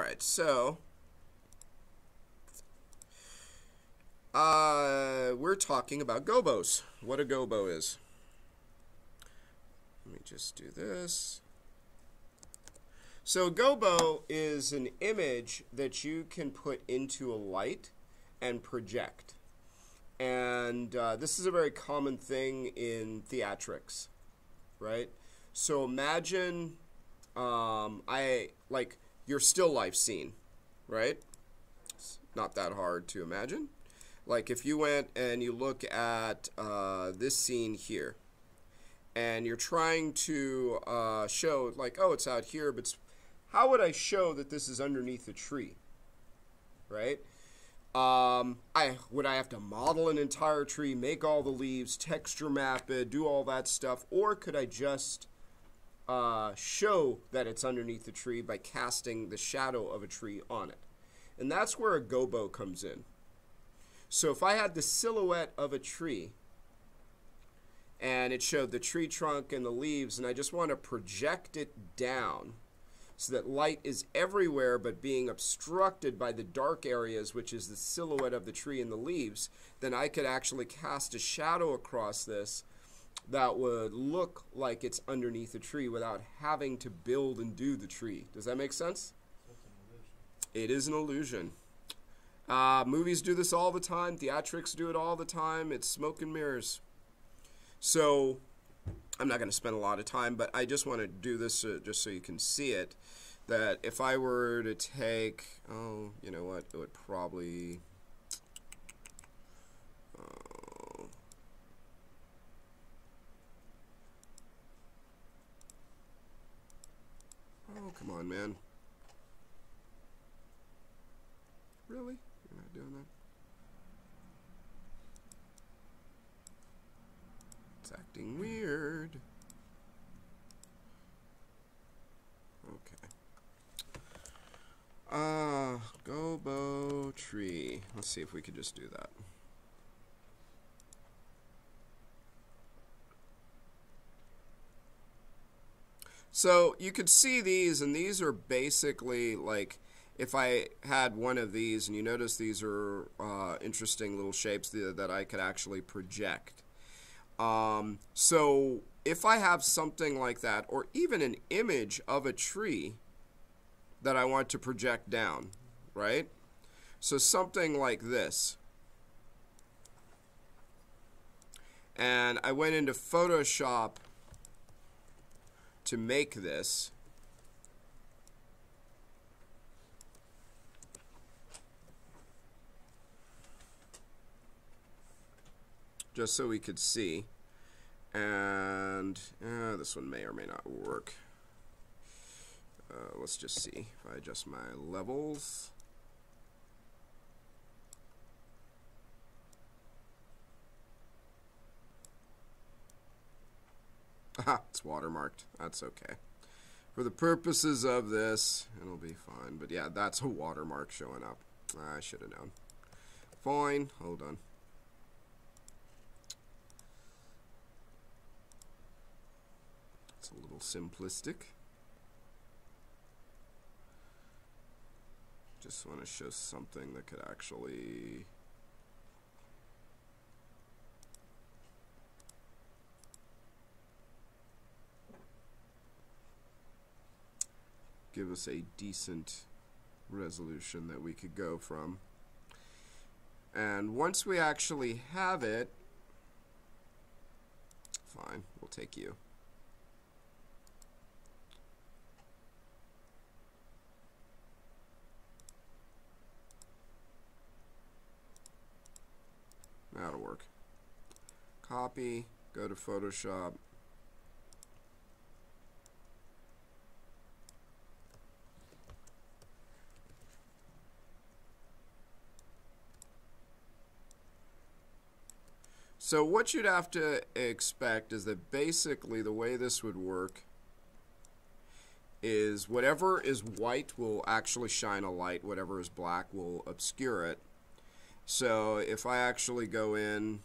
right, so we're talking about gobos. What a gobo is. Let me just do this. So gobo is an image that you can put into a light and project. And this is a very common thing in theatrics, right? So imagine your still life scene, right? It's not that hard to imagine. Like if you went and you look at this scene here, and you're trying to show, like, oh, it's out here, but how would I show that this is underneath a tree, right? Would I have to model an entire tree, make all the leaves, texture map it, do all that stuff, or could I just show that it's underneath the tree by casting the shadow of a tree on it? And that's where a gobo comes in. So if I had the silhouette of a tree, and it showed the tree trunk and the leaves, and I just want to project it down so that light is everywhere but being obstructed by the dark areas, which is the silhouette of the tree and the leaves, then I could actually cast a shadow across this that would look like it's underneath a tree without having to build and do the tree. Does that make sense? It is an illusion. Movies do this all the time. Theatrics do it all the time. It's smoke and mirrors. So I'm not going to spend a lot of time, but I just want to do this just so you can see it, that if I were to take, oh, you know what, it would probably, oh, come on, man. Really? You're not doing that? It's acting weird. Okay. Gobo tree. Let's see if we could just do that. So you could see these, and these are basically like, if I had one of these, and you notice these are interesting little shapes that I could actually project. So if I have something like that, or even an image of a tree that I want to project down, right? So something like this. And I went into Photoshop to make this. Just so we could see. And this one may or may not work. Let's just see if I adjust my levels. Aha, it's watermarked. That's okay. For the purposes of this, it'll be fine. But yeah, that's a watermark showing up. I should have known. Fine. Hold on. It's a little simplistic. Just want to show something that could actually give us a decent resolution that we could go from. And once we actually have it, fine, we'll take you. That'll work. Copy, go to Photoshop. So what you'd have to expect is that basically the way this would work is whatever is white will actually shine a light, whatever is black will obscure it. So if I actually go in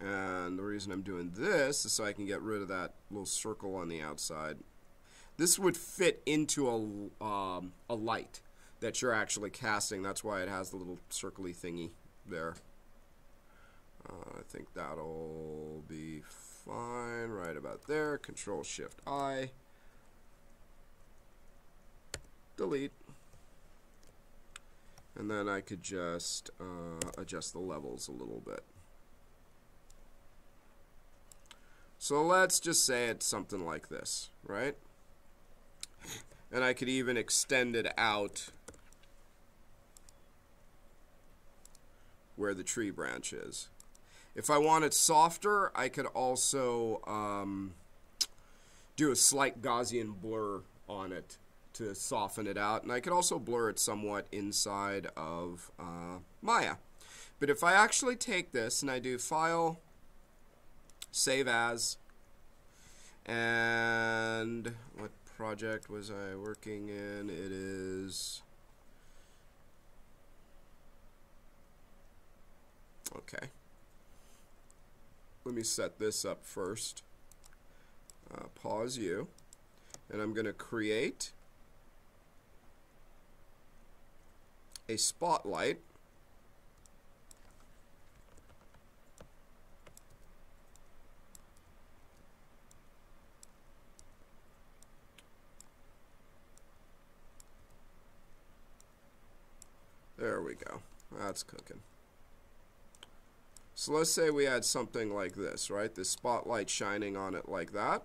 And the reason I'm doing this is so I can get rid of that little circle on the outside. This would fit into a light that you're actually casting. That's why it has the little circly thingy there. I think that'll be fine right about there. Control-Shift-I. Delete. And then I could just adjust the levels a little bit. So let's just say it's something like this, right? And I could even extend it out where the tree branch is. If I want it softer, I could also do a slight Gaussian blur on it to soften it out. And I could also blur it somewhat inside of Maya. But if I actually take this and I do File, Save As, and what project was I working in? It is, okay. Let me set this up first. Pause you, and I'm going to create a spotlight. There we go. That's cooking. So let's say we had something like this, right? This spotlight shining on it like that.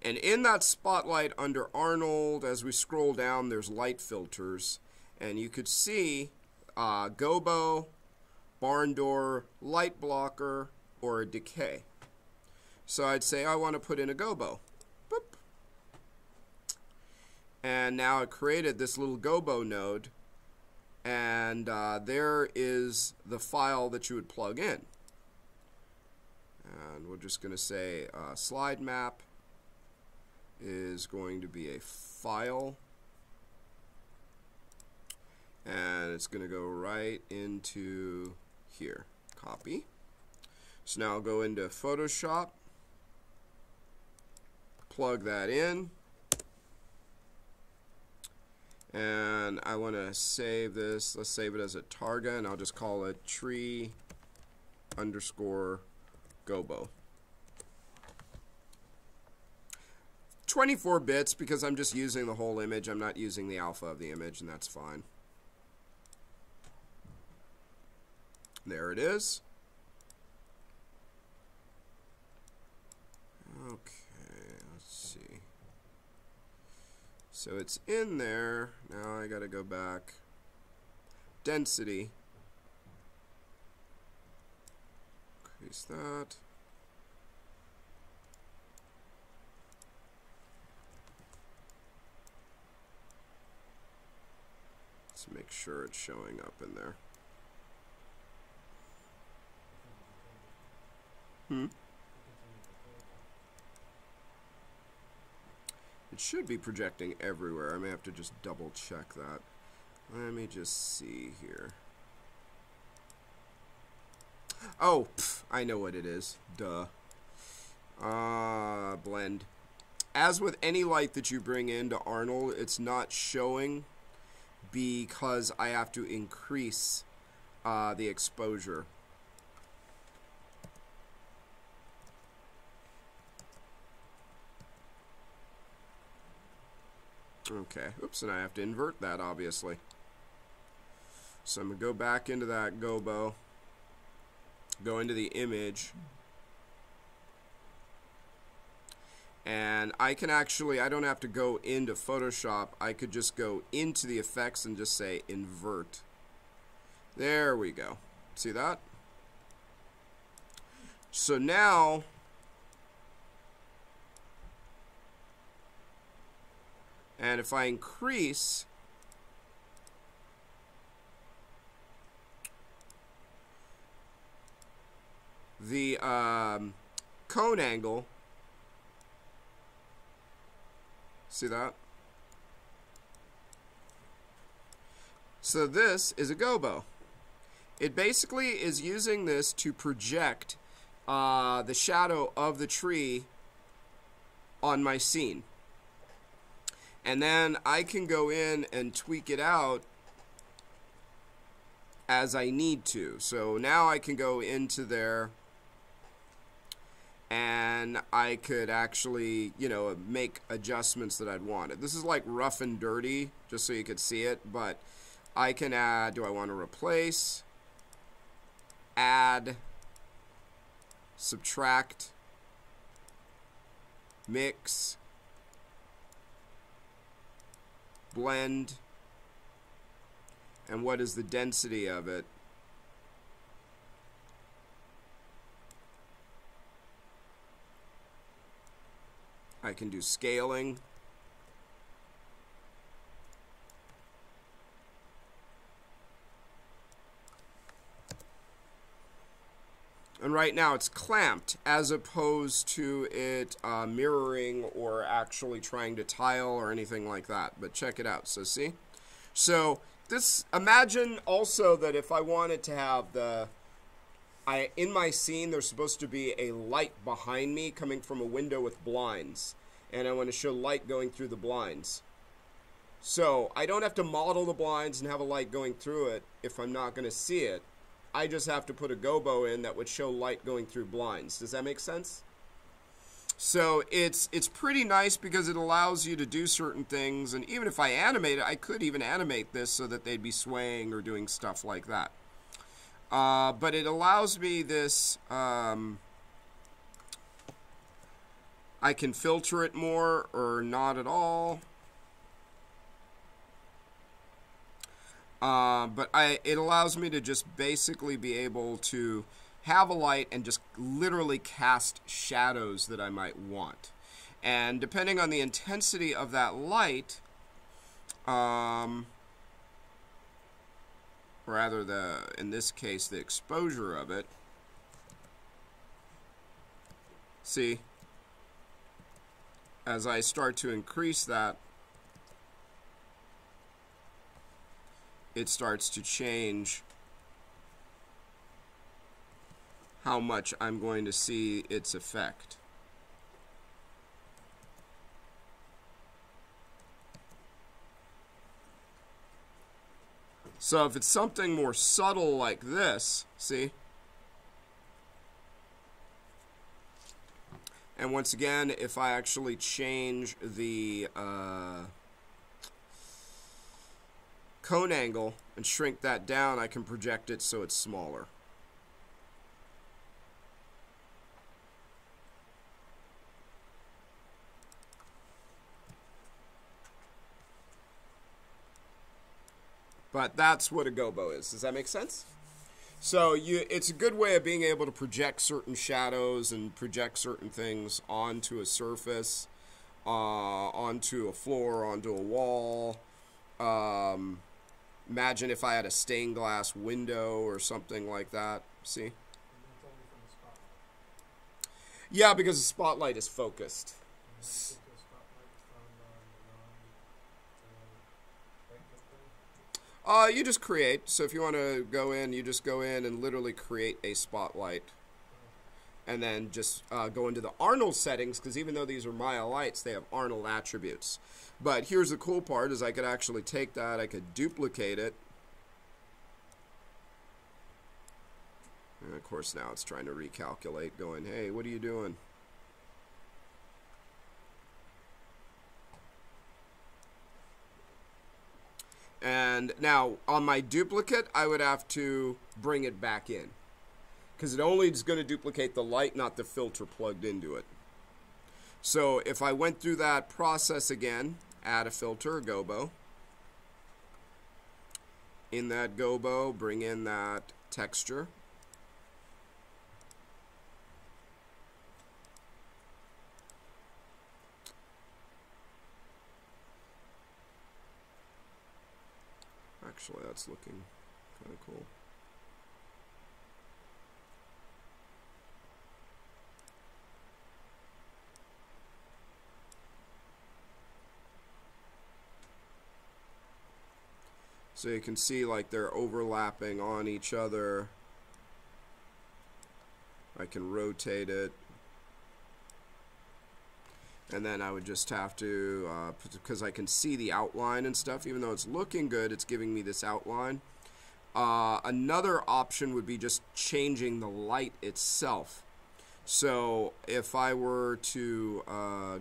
And in that spotlight under Arnold, as we scroll down, there's light filters. And you could see gobo, barn door, light blocker, or a decay. So I'd say I want to put in a gobo. Boop. And now it created this little gobo node. And there is the file that you would plug in. And we're just going to say slide map is going to be a file. And it's going to go right into here. Copy. So now I'll go into Photoshop, plug that in. And I want to save this. Let's save it as a targa, and I'll just call it tree underscore gobo. 24 bits because I'm just using the whole image. I'm not using the alpha of the image, and that's fine. There it is. Okay, let's see. So it's in there. Now I got to go back. Density. Increase that. Let's make sure it's showing up in there. It should be projecting everywhere. I may have to just double check that. Let me just see here. Oh, I know what it is. Duh. Blend. As with any light that you bring into Arnold, it's not showing because I have to increase the exposure. Okay, oops, and I have to invert that, obviously. So I'm going to go back into that gobo, go into the image, and I can actually, I don't have to go into Photoshop, I could just go into the effects and just say invert. There we go. See that? So now, and if I increase the cone angle, see that? So this is a gobo. It basically is using this to project the shadow of the tree on my scene. And then I can go in and tweak it out as I need to. So now I can go into there and I could actually, you know, make adjustments that I'd wanted. This is like rough and dirty, just so you could see it, but I can add, do I want to replace, add, subtract, mix, blend, and what is the density of it? I can do scaling. And right now it's clamped as opposed to it mirroring or actually trying to tile or anything like that. But check it out. So see? So this, imagine also that if I wanted to have in my scene, there's supposed to be a light behind me coming from a window with blinds. And I want to show light going through the blinds. So I don't have to model the blinds and have a light going through it if I'm not going to see it. I just have to put a gobo in that would show light going through blinds. Does that make sense? So it's pretty nice because it allows you to do certain things. And even if I animate it, I could even animate this so that they'd be swaying or doing stuff like that. But it allows me this, I can filter it more or not at all. But it allows me to just basically be able to have a light and just literally cast shadows that I might want. And depending on the intensity of that light, rather in this case, the exposure of it, see, as I start to increase that, it starts to change how much I'm going to see its effect. So if it's something more subtle like this, see? And once again, if I actually change the cone angle and shrink that down, I can project it so it's smaller. But that's what a gobo is. Does that make sense? So it's a good way of being able to project certain shadows and project certain things onto a surface, onto a floor, onto a wall. Imagine if I had a stained glass window or something like that. See? Yeah, because the spotlight is focused. You just create. So if you want to go in, you just go in and literally create a spotlight. And then just go into the Arnold settings, because even though these are Maya lights, they have Arnold attributes. But here's the cool part, is I could actually take that, I could duplicate it. And of course now it's trying to recalculate, going, hey, what are you doing? And now on my duplicate, I would have to bring it back in, because it only is going to duplicate the light, not the filter plugged into it. So if I went through that process again, add a filter, a gobo. In that gobo, bring in that texture. Actually, that's looking kind of cool. So you can see like they're overlapping on each other. I can rotate it. And then I would just have to, because I can see the outline and stuff, even though it's looking good, it's giving me this outline. Another option would be just changing the light itself. So if I were to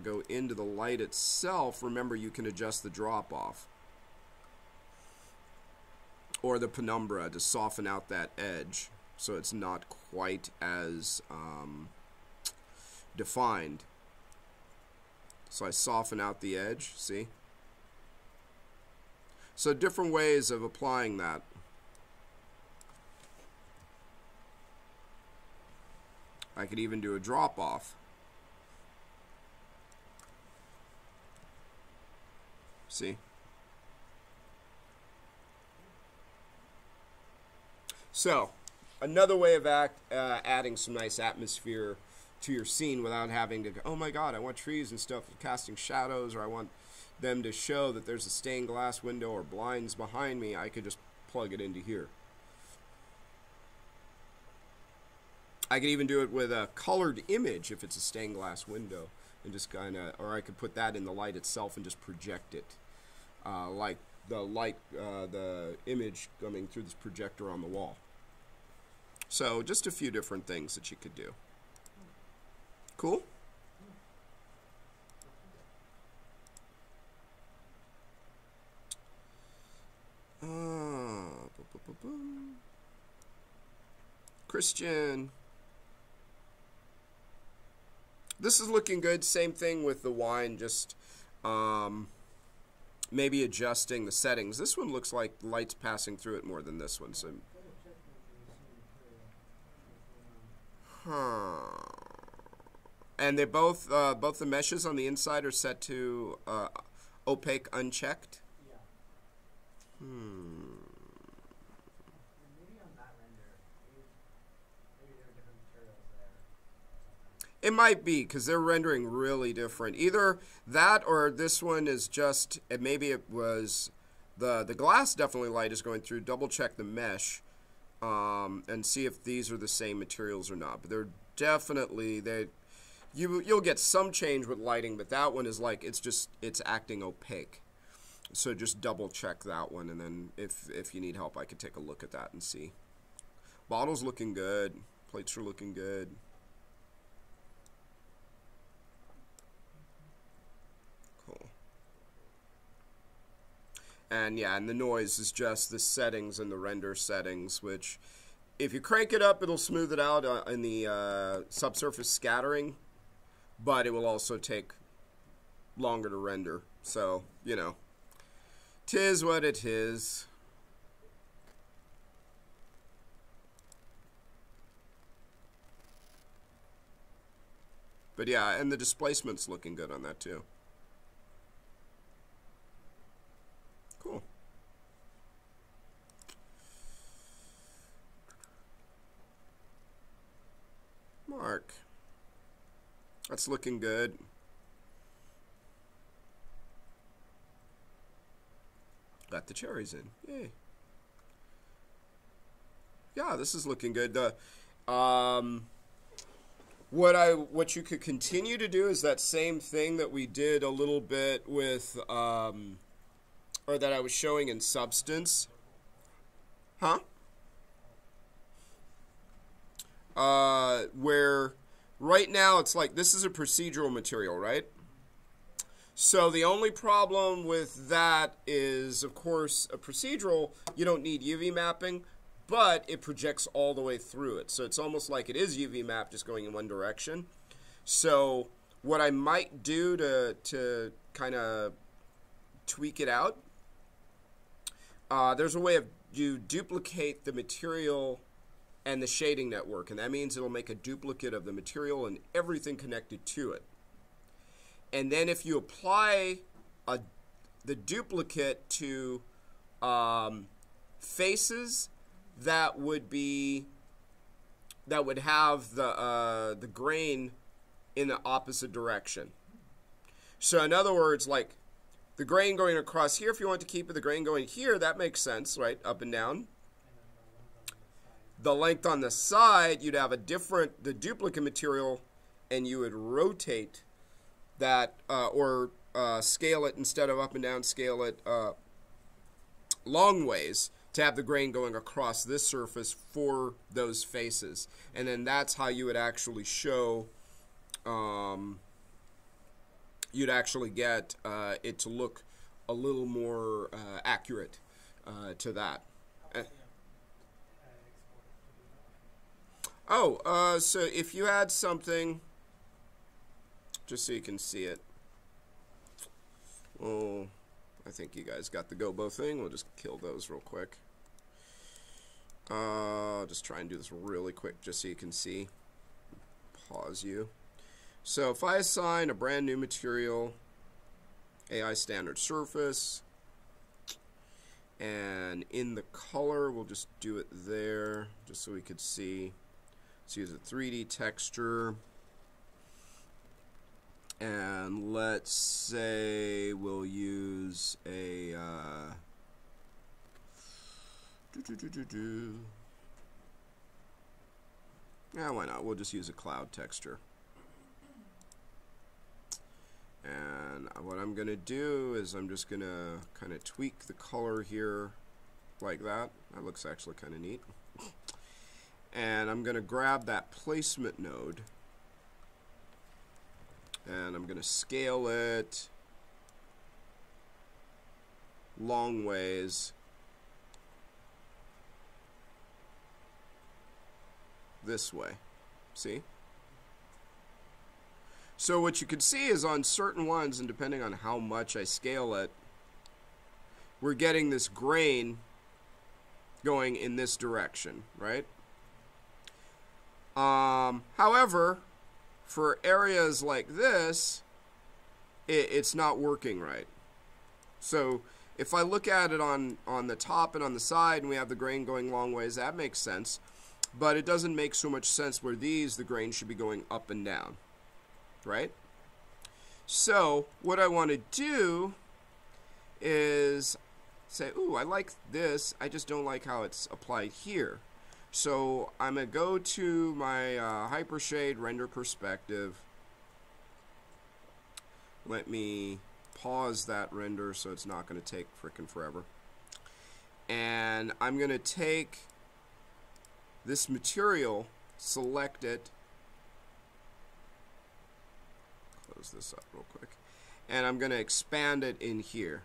go into the light itself, remember you can adjust the drop-off or the penumbra to soften out that edge so it's not quite as defined. So I soften out the edge, see? So different ways of applying that. I could even do a drop-off. See? So, another way of adding some nice atmosphere to your scene without having to go, oh my god, I want trees and stuff casting shadows, or I want them to show that there's a stained glass window or blinds behind me, I could just plug it into here. I could even do it with a colored image if it's a stained glass window, and just kind of, or I could put that in the light itself and just project it, like the light, the image coming through this projector on the wall. So just a few different things that you could do. Cool? Christian. This is looking good. Same thing with the wine, just maybe adjusting the settings. This one looks like light's passing through it more than this one. So, and they both the meshes on the inside are set to opaque unchecked. Yeah. Maybe on that render, maybe there are different materials there. It might be, because they're rendering really different. Either that or this one is just, maybe it was, the glass definitely light is going through. Double check the mesh and see if these are the same materials or not. But they're definitely, you'll get some change with lighting, but that one is like, it's acting opaque. So just double check that one, and then if you need help, I could take a look at that and see. Bottle's looking good. Plates are looking good. Cool. And yeah, and the noise is just the settings and the render settings, which if you crank it up, it'll smooth it out in the subsurface scattering, but it will also take longer to render. So, you know. 'Tis what it is. But yeah, and the displacement's looking good on that too. Cool. Mark. That's looking good. Got the cherries in. Yay. Yeah, this is looking good. What you could continue to do is that same thing that we did a little bit with, or that I was showing in Substance. Huh? Where right now it's like, this is a procedural material, right? So the only problem with that is, of course, a procedural, you don't need UV mapping, but it projects all the way through it. So it's almost like it is UV map just going in one direction. So what I might do to kind of tweak it out, there's a way of you duplicate the material and the shading network, and that means it'll make a duplicate of the material and everything connected to it. And then if you apply the duplicate to faces that would have the grain in the opposite direction. So in other words, like the grain going across here, if you want to keep the grain going here, that makes sense, right? Up and down. The length on the side, you'd have the duplicate material, and you would rotate that, or scale it instead of up and down, scale it long ways to have the grain going across this surface for those faces. And then that's how you would actually show, you'd actually get it to look a little more accurate to that. So if you had something, just so you can see it. Well, I think you guys got the gobo thing. We'll just kill those real quick. I'll just try and do this really quick just so you can see. Pause you. So if I assign a brand new material, AI standard surface, and in the color, we'll just do it there just so we could see. Let's use a 3D texture. And let's say we'll use a yeah, why not? We'll just use a cloud texture. And what I'm going to do is I'm just going to kind of tweak the color here like that. That looks actually kind of neat. And I'm going to grab that placement node. And I'm going to scale it long ways this way. See? So what you can see is on certain ones, and depending on how much I scale it, we're getting this grain going in this direction, right? However, for areas like this, it's not working right. So if I look at it on the top and on the side, and we have the grain going long ways, that makes sense. But it doesn't make so much sense where the grain should be going up and down, right? So what I want to do is say, ooh, I like this, I just don't like how it's applied here. So I'm going to go to my Hypershade render perspective. Let me pause that render so it's not going to take frickin' forever. And I'm going to take this material, select it, close this up real quick, and I'm going to expand it in here.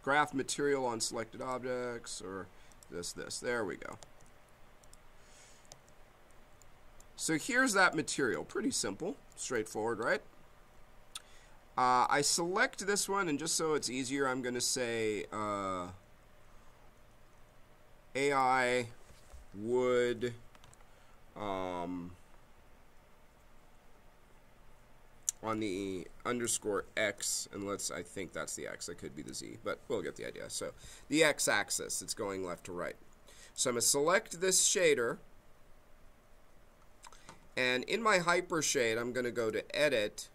Graph material on selected objects, or this. There we go. So here's that material. Pretty simple, straightforward, right? I select this one, and just so it's easier, I'm going to say AI would on the underscore X, and I think that's the X, that could be the Z, but we'll get the idea. So the X axis, it's going left to right. So I'm going to select this shader, and in my Hypershade, I'm going to go to Edit,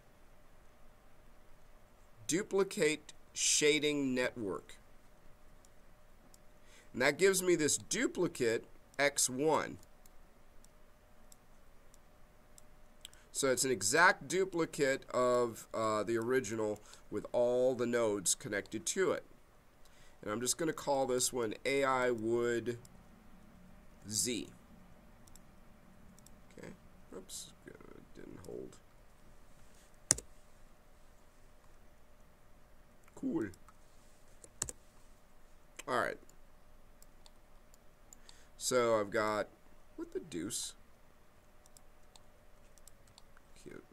Duplicate Shading Network. And that gives me this duplicate X1. So it's an exact duplicate of the original with all the nodes connected to it. And I'm just going to call this one AI Wood Z. Okay. Oops. Didn't hold. Cool. All right. So I've got, what the deuce? Cute.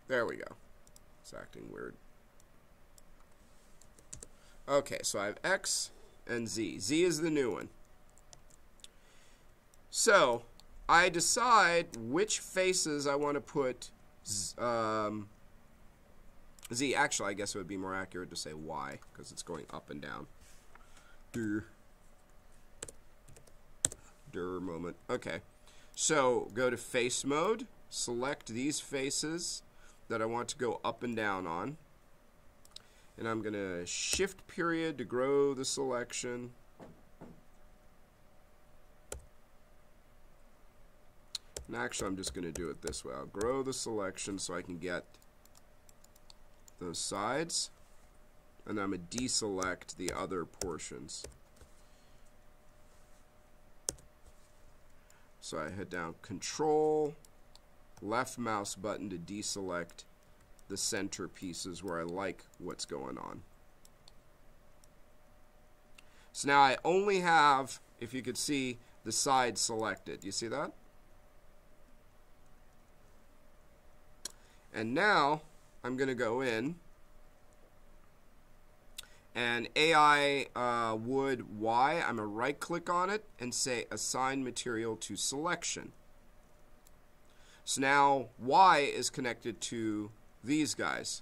There we go. It's acting weird. Okay, so I have X and Z. Z is the new one. So I decide which faces I want to put Z. Actually, I guess it would be more accurate to say Y, because it's going up and down. Moment. Okay. So go to face mode, select these faces that I want to go up and down on. And I'm going to shift period to grow the selection. And actually, I'm just going to do it this way. I'll grow the selection so I can get those sides. And then I'm going to deselect the other portions. So I hit down Control, left mouse button to deselect the center pieces where I like what's going on. So now I only have, if you could see, the side selected. You see that? And now I'm going to go in and AI wood Y, I'm going to right click on it and say assign material to selection. So now Y is connected to these guys.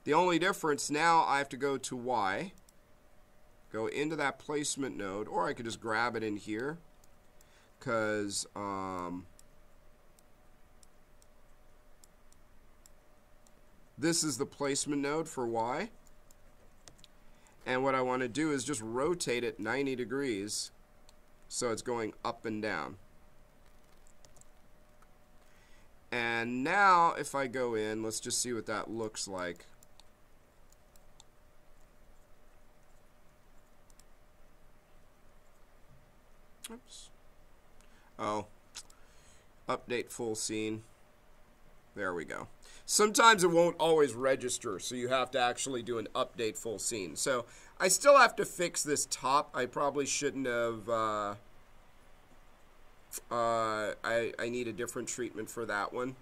The only difference now, I have to go to Y, go into that placement node, or I could just grab it in here because this is the placement node for Y. And what I want to do is just rotate it 90 degrees so it's going up and down. And now if I go in, let's just see what that looks like. Oops. Oh, update full scene. There we go. Sometimes it won't always register, so you have to actually do an update full scene. So I still have to fix this top. I probably shouldn't have. I need a different treatment for that one.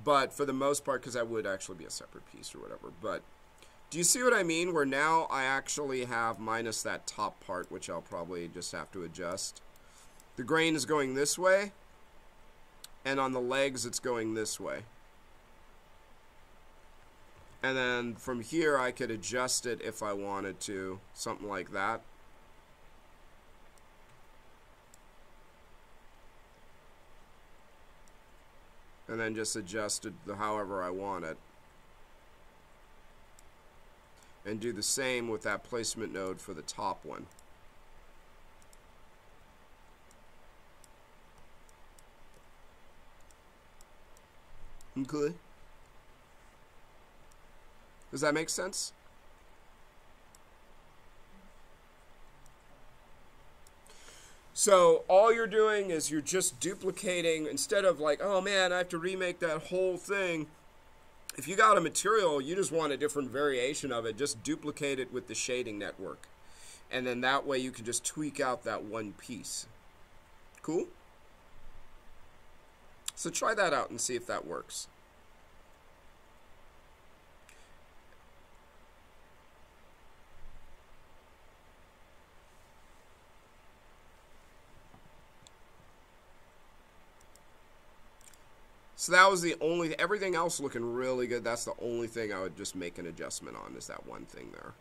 But for the most part, because that would actually be a separate piece or whatever. But do you see what I mean? Where now I actually have minus that top part, which I'll probably just have to adjust. The grain is going this way, and on the legs it's going this way. And then from here I could adjust it if I wanted to, something like that. And then just adjust it however I want it. And do the same with that placement node for the top one. Okay. Does that make sense? So all you're doing is you're just duplicating, instead of like, oh man, I have to remake that whole thing. If you got a material, you just want a different variation of it, just duplicate it with the shading network. And then that way you can just tweak out that one piece. Cool? So try that out and see if that works. So that was the only, everything else looking really good. That's the only thing I would just make an adjustment on, is that one thing there.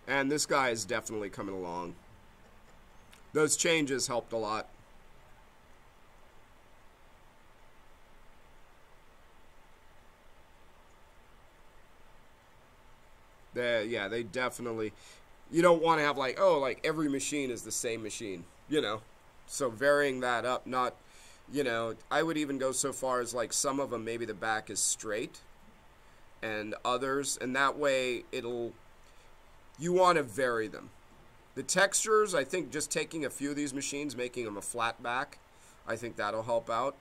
And this guy is definitely coming along. Those changes helped a lot. Yeah, they definitely, you don't want to have like, oh, like every machine is the same machine, you know. So varying that up, not, you know, I would even go so far as like some of them, maybe the back is straight and others, and that way it'll, you want to vary them. The textures, I think just taking a few of these machines, making them a flat back, I think that'll help out.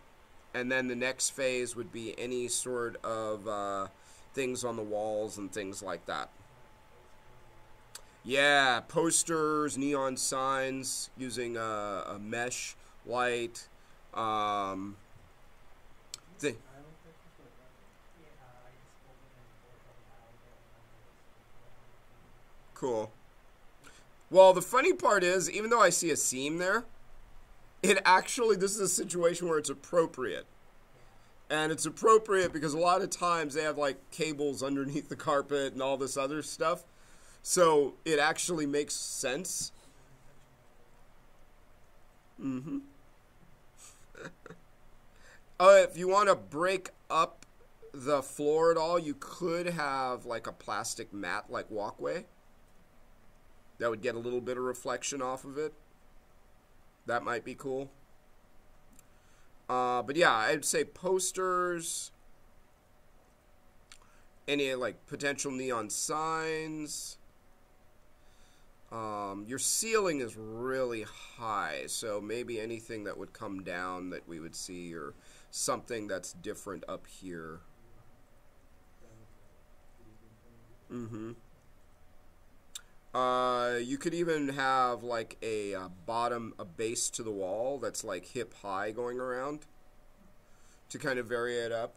And then the next phase would be any sort of things on the walls and things like that. Yeah, posters, neon signs, using a mesh light. Cool. Well, the funny part is, even though I see a seam there, it actually, this is a situation where it's appropriate. And it's appropriate because a lot of times they have like cables underneath the carpet and all this other stuff. So it actually makes sense. Mm-hmm. If you want to break up the floor at all, you could have like a plastic mat like walkway. That would get a little bit of reflection off of it. That might be cool. But yeah, I'd say posters, any like potential neon signs. Your ceiling is really high, so maybe anything that would come down that we would see, or something that's different up here. Mm-hmm. You could even have like a base to the wall that's like hip high going around to kind of vary it up.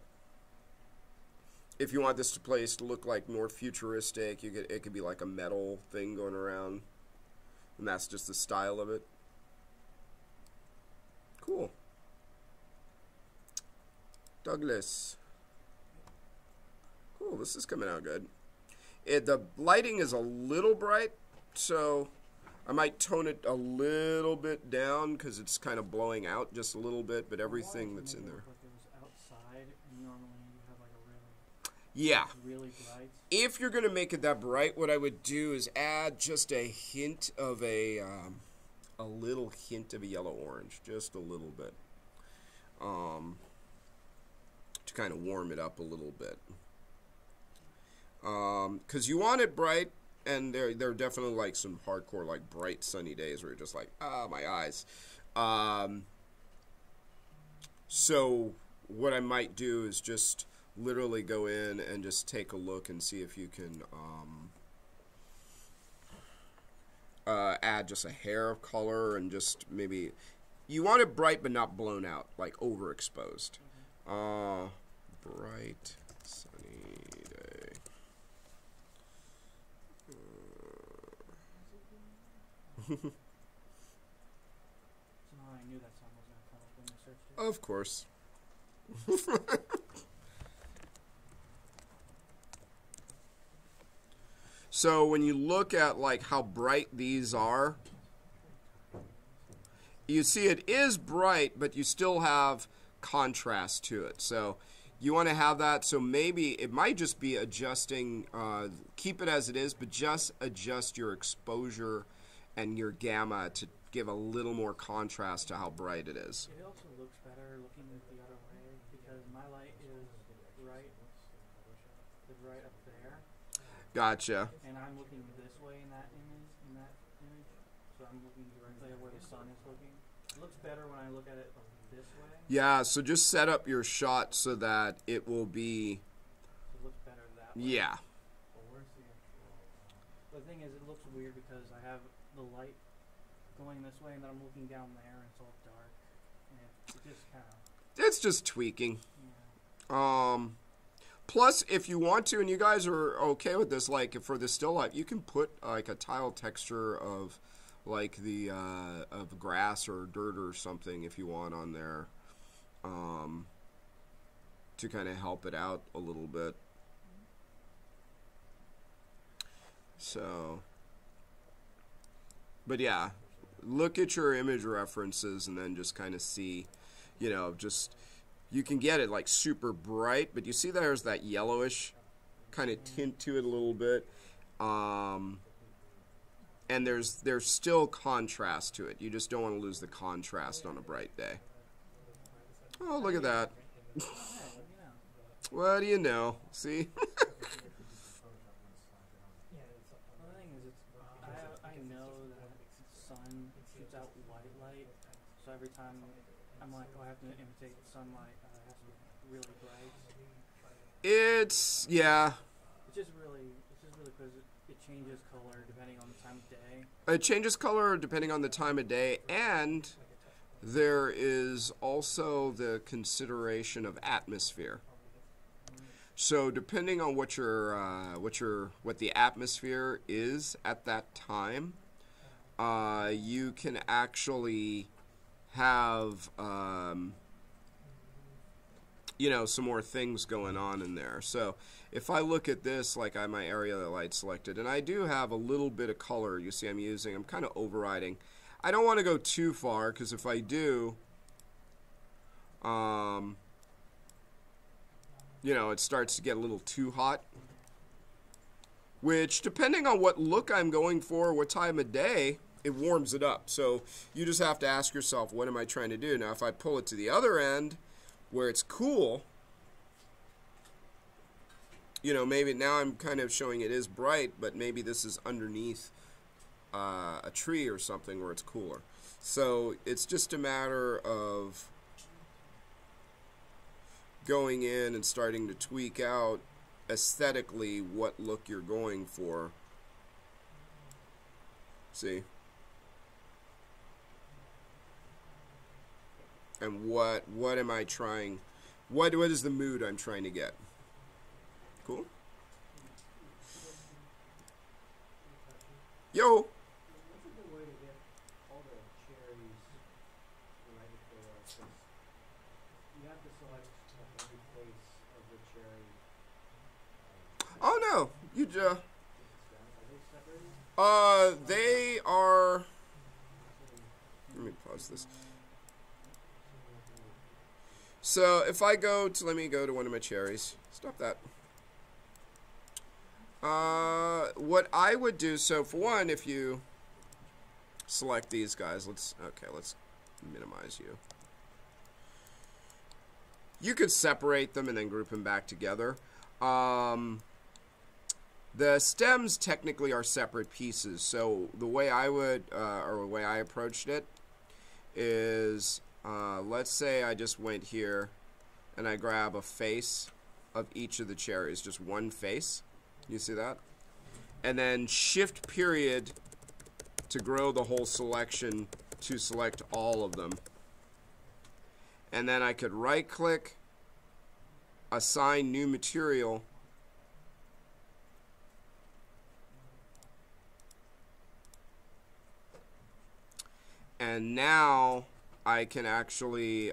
If you want this place to look like more futuristic, it could be like a metal thing going around, and that's just the style of it. Cool. Douglas. Cool, this is coming out good. The lighting is a little bright, so I might tone it a little bit down because it's kind of blowing out just a little bit, but everything that's in there. Yeah. Really bright. If you're going to make it that bright, what I would do is add just a hint of a little hint of a yellow-orange, just a little bit, to kind of warm it up a little bit. Because you want it bright, and there are definitely like some hardcore like bright sunny days where you're just like, my eyes. So what I might do is just literally go in and just take a look and see if you can add just a hair of color, and just maybe you want it bright but not blown out, like overexposed. Bright sunny day. Somehow I knew that song was going to come up when you searched it. Of course. So when you look at like how bright these are, you see it is bright, but you still have contrast to it. So you want to have that. So maybe it might just be adjusting, keep it as it is, but just adjust your exposure and your gamma to give a little more contrast to how bright it is. It also looks better looking the other way because my light is right up there. Gotcha. And I'm looking this way in that image, so I'm looking directly at where the sun is looking. It looks better when I look at it this way. Yeah, so just set up your shot so that it will be... It looks better that way. Yeah. The thing is, it looks weird because I have the light going this way, and then I'm looking down there, and it's all dark. And it just kind of... It's just tweaking. Yeah. Plus, if you want to, and you guys are okay with this, like for the still life, you can put like a tile texture of like the of grass or dirt or something if you want on there, to kind of help it out a little bit. So, but yeah, look at your image references and then just kind of see, you know, just... You can get it like super bright, but you see there's that yellowish kind of tint to it a little bit. And there's still contrast to it. You just don't want to lose the contrast on a bright day. Oh, look at that. What do you know? See? The thing is, I know that sun shoots out white light, so every time I'm like, oh, I have to imitate sunlight, it has to be really bright. Yeah. It's just really because it changes color depending on the time of day. It changes color depending on the time of day, and there is also the consideration of atmosphere. So depending on what the atmosphere is at that time, you can actually have you know, some more things going on in there. So if I look at this, like I have my area light selected, and I do have a little bit of color, you see I'm kind of overriding. I don't want to go too far, because if I do, you know, it starts to get a little too hot. Which, depending on what look I'm going for, what time of day, it warms it up. So you just have to ask yourself, what am I trying to do? Now, if I pull it to the other end, where it's cool, you know, maybe now I'm kind of showing it is bright, but maybe this is underneath a tree or something where it's cooler. So it's just a matter of going in and starting to tweak out aesthetically what look you're going for. See? And what am I trying, what is the mood I'm trying to get? Cool? Yo! What's a good way to get all the cherries right if they are? 'Cause you have to select every face of the cherry. Oh no, you just. Are they separated? They are. Let me pause this. So if I go to, let me go to one of my cherries. Stop that. What I would do, so for one, if you select these guys, let's minimize you. You could separate them and then group them back together. The stems technically are separate pieces, so the way I would, or the way I approached it is, let's say I just went here and I grab a face of each of the cherries, just one face. You see that? And then shift period to grow the whole selection to select all of them. And then I could right click, assign new material, and now I can actually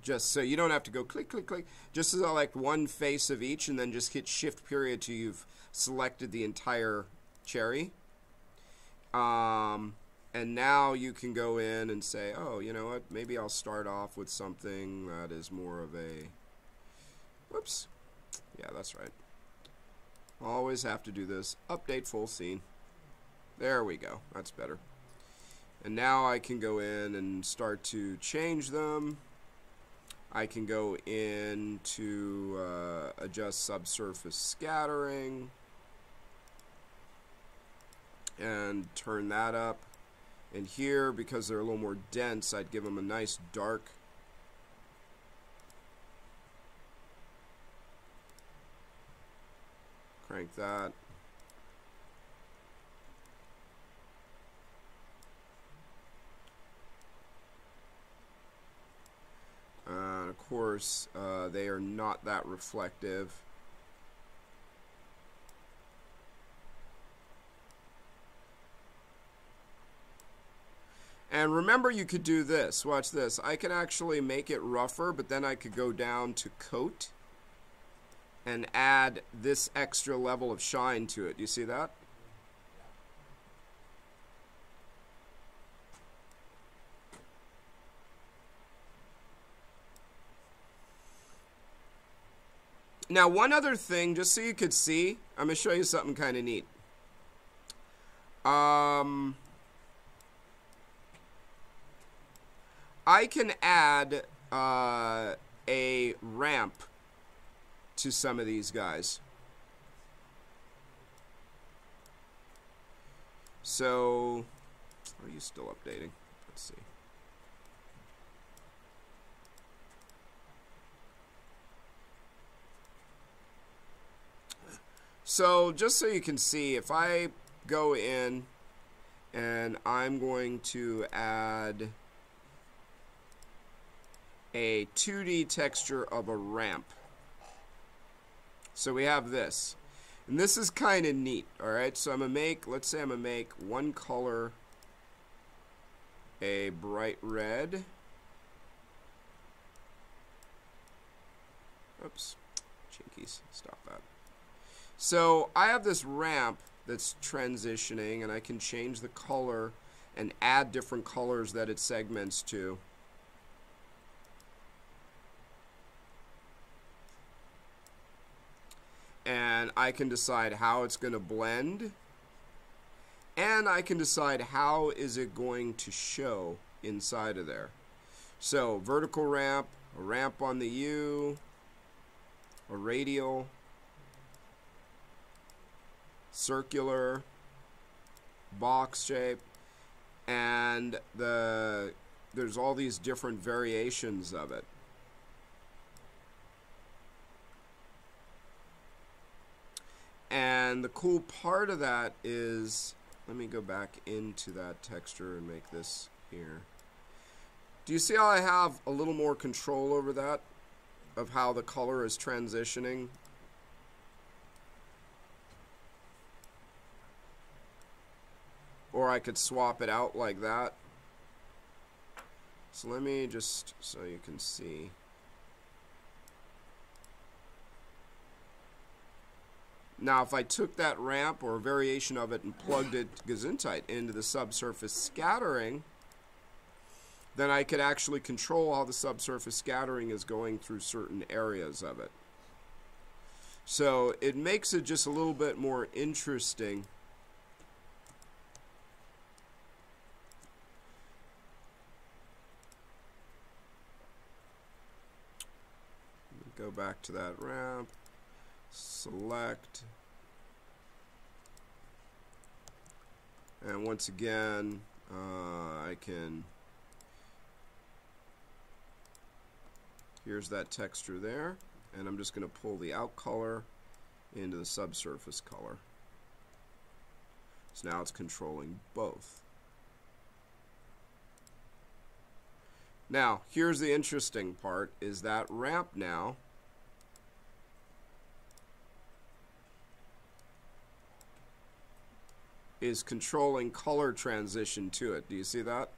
just, so you don't have to go click, click, click, just select one face of each and then just hit shift period till you've selected the entire cherry. And now you can go in and say, oh, you know what, maybe I'll start off with something that is more of a, whoops, yeah, that's right. Always have to do this, update full scene. There we go, that's better. And now I can go in and start to change them. I can go in to adjust subsurface scattering and turn that up. And here, because they're a little more dense, I'd give them a nice dark. Crank that. Of course, they are not that reflective. And remember, you could do this. Watch this. I can actually make it rougher, but then I could go down to coat and add this extra level of shine to it. You see that? Now, one other thing, just so you could see, I'm going to show you something kind of neat. I can add a ramp to some of these guys. So, are you still updating? Let's see. So, just so you can see, if I go in and I'm going to add a 2D texture of a ramp. So we have this. And this is kind of neat, alright? So I'm going to make, let's say I'm going to make one color a bright red. Oops, chinkies, stop that. So I have this ramp that's transitioning, and I can change the color and add different colors that it segments to. And I can decide how it's going to blend, and I can decide how is it going to show inside of there. So vertical ramp, a ramp on the U, a radial, circular, box shape, and there's all these different variations of it. And the cool part of that is, let me go back into that texture and make this here. Do you see how I have a little more control over that, of how the color is transitioning? Or I could swap it out like that. So let me just, so you can see. Now if I took that ramp or a variation of it and plugged it, Gesundheit, into the subsurface scattering, then I could actually control how the subsurface scattering is going through certain areas of it. So it makes it just a little bit more interesting. Go back to that ramp, select, and once again I can, here's that texture there, and I'm just going to pull the out color into the subsurface color. So now it's controlling both. Now here's the interesting part, is that ramp now is controlling color transition to it. Do you see that?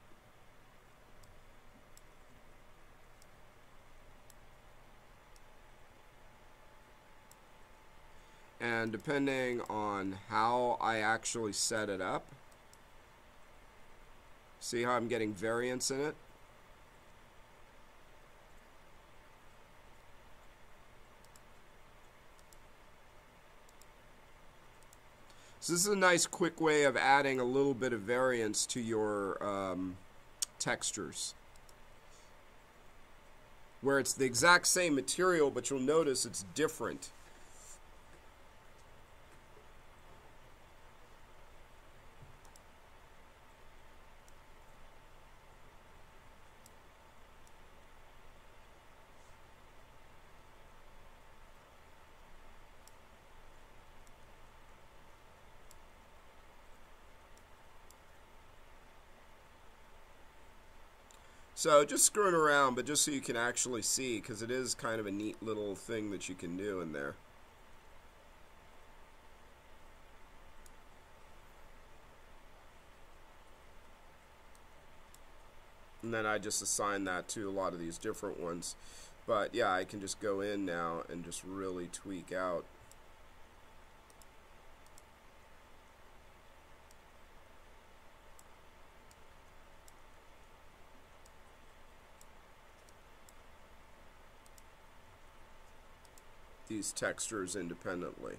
And depending on how I actually set it up, see how I'm getting variance in it? So this is a nice quick way of adding a little bit of variance to your textures, where it's the exact same material, but you'll notice it's different. So just screwing around, but just so you can actually see, because it is kind of a neat little thing that you can do in there. And then I just assign that to a lot of these different ones. But yeah, I can just go in now and just really tweak out. These textures independently.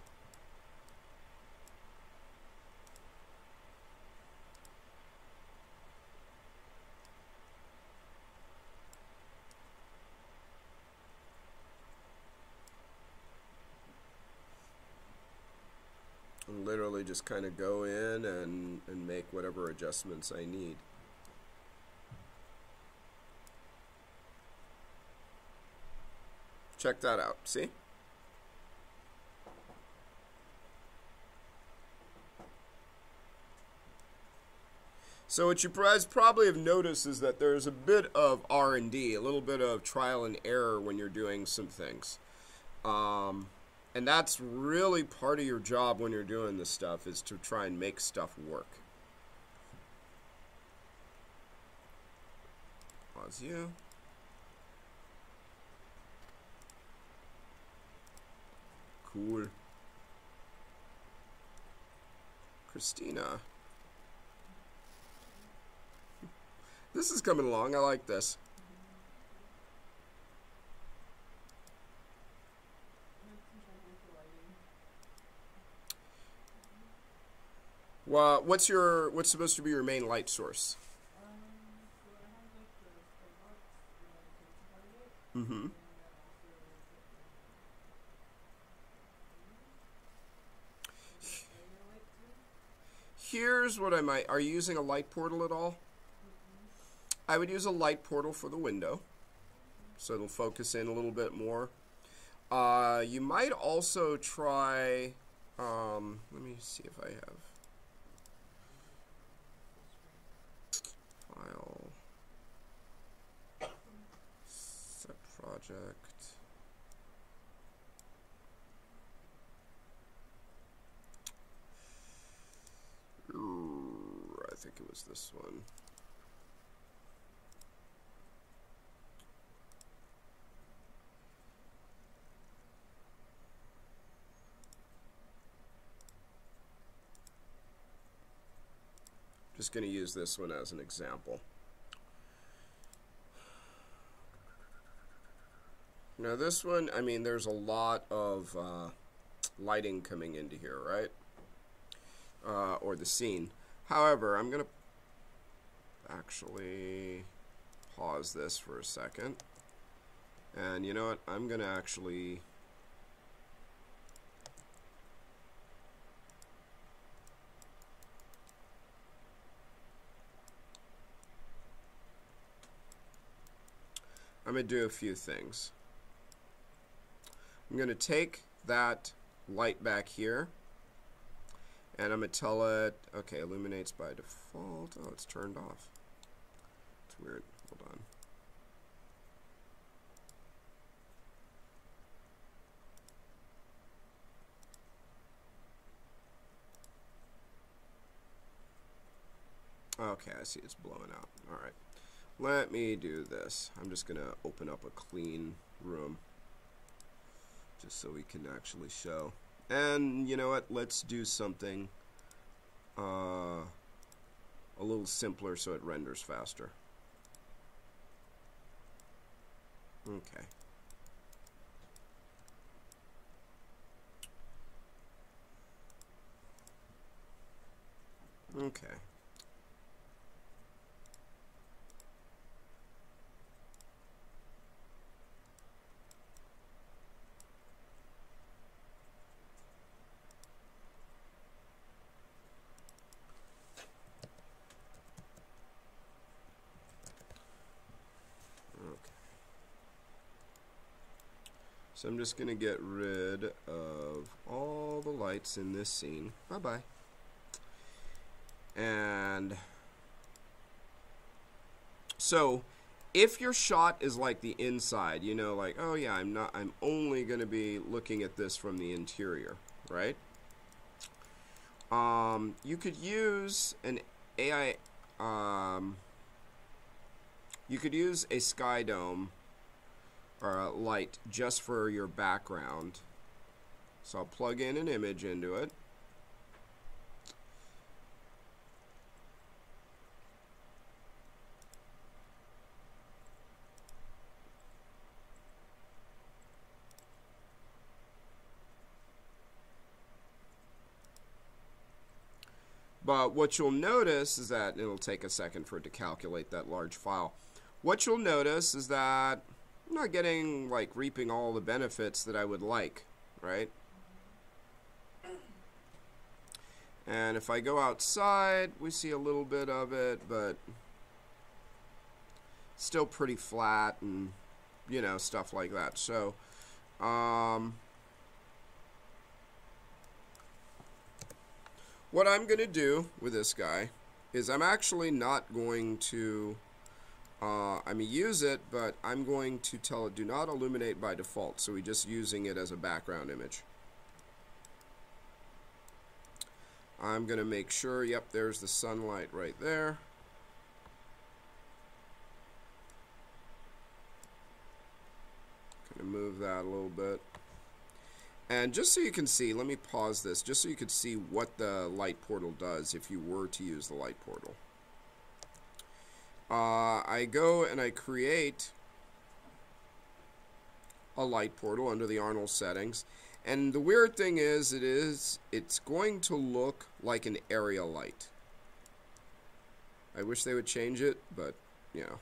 And literally just kind of go in and make whatever adjustments I need. Check that out, see? So what you guys probably have noticed is that there's a bit of R&D, a little bit of trial and error when you're doing some things. And that's really part of your job when you're doing this stuff, is to try and make stuff work. Pause you. Cool. Christina. This is coming along. I like this. Well, what's supposed to be your main light source? Mm-hmm. Here's what I might... Are you using a light portal at all? I would use a light portal for the window, so it'll focus in a little bit more. You might also try... let me see if I have... File... Set project... I think it was this one. Just going to use this one as an example. Now this one, I mean, there's a lot of lighting coming into here, right? Or the scene. However, I'm going to actually pause this for a second. And you know what? I'm going to actually... I'm going to do a few things. I'm going to take that light back here, and I'm going to tell it, okay, illuminates by default. Oh, it's turned off. It's weird. Hold on. Okay, I see it's blowing out. All right. Let me do this. I'm just going to open up a clean room just so we can actually show. And you know what? Let's do something a little simpler so it renders faster. Okay. Okay. So I'm just going to get rid of all the lights in this scene. Bye-bye. And so if your shot is like the inside, you know, like, oh yeah, I'm only going to be looking at this from the interior, right? You could use an AI, you could use a sky dome or a light just for your background. So I'll plug in an image into it. But what you'll notice is that it'll take a second for it to calculate that large file. What you'll notice is that I'm not getting, like, reaping all the benefits that I would like, right? And if I go outside, we see a little bit of it, but still pretty flat and, you know, stuff like that. So, what I'm going to do with this guy is I'm actually not going to... I'm going to use it, but I'm going to tell it do not illuminate by default. So we're just using it as a background image. I'm going to make sure, yep, there's the sunlight right there. Going to move that a little bit. And just so you can see, let me pause this, just so you can see what the light portal does if you were to use the light portal. I go and I create a light portal under the Arnold settings. And the weird thing is, it's going to look like an area light. I wish they would change it, but, you know.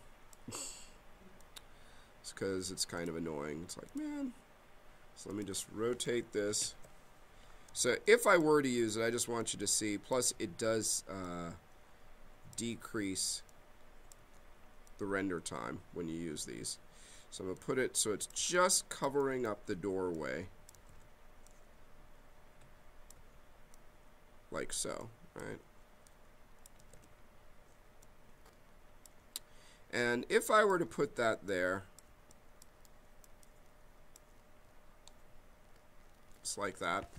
It's because it's kind of annoying. It's like, man. So let me just rotate this. So if I were to use it, I just want you to see, plus it does decrease the render time when you use these. So I'm going to put it so it's just covering up the doorway. Like so, right? And if I were to put that there, just like that,